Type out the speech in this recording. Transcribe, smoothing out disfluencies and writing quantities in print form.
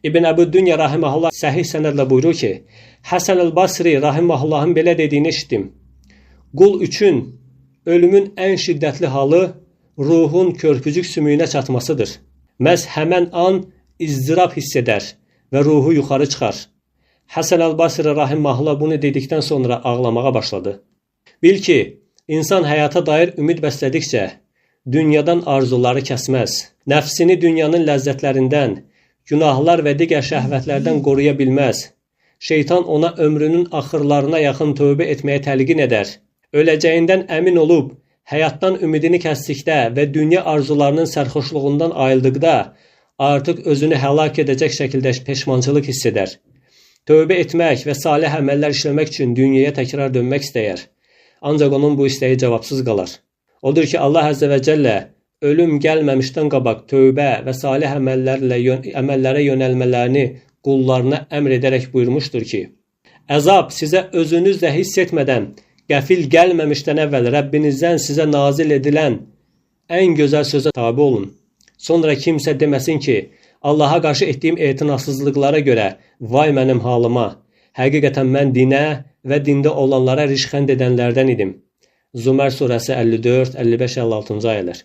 İbn Əbu Dünya rahiməhullah səhih sənədlə buyurur ki, Həsən el-Basri rahiməhullahın belə dediyini eşitdim. Qul üçün ölümün ən şiddətli halı ruhun körpücük sümüyünə çatmasıdır. Məhz həmən an izdırab hiss edər və ruhu yuxarı çıxar. Həsən el-Basri rahiməhullah bunu dedikdən sonra ağlamağa başladı. Bil ki, insan həyata dair ümid bəslədikcə dünyadan arzuları kəsməz. Nəfsini dünyanın ləzzətlərindən, günahlar və digər şəhvətlərdən qoruya bilməz. Şeytan ona ömrünün axırlarına yaxın tövbə etməyə təlqin edər. Öləcəyindən əmin olub, həyatdan ümidini kəsdikdə və dünya arzularının sərxoşluğundan ayıldıqda artıq özünü həlak edəcək şəkildə peşmançılıq hiss edər. Tövbə etmək və salih əməllər işləmək üçün dünyaya təkrar dönmək istəyər. Ancaq onun bu istəyi cavabsız qalar. Odur ki, Allah Əzzə və Cəllə ölüm gəlməmişdən qabaq tövbə və salih əməllərə yönəlmələrini qullarına əmr edərək buyurmuşdur ki, əzab sizə özünüzlə hiss etmədən, qəfil gəlməmişdən əvvəl Rəbbinizdən sizə nazil edilən ən gözəl sözə tabi olun. Sonra kimsə deməsin ki, Allaha qarşı etdiyim etinasızlıqlara görə vay mənim halıma, həqiqətən mən dinə və dində olanlara rişxənd edənlərdən idim. Zümər surəsi 54, 55, 56-cı ayələr.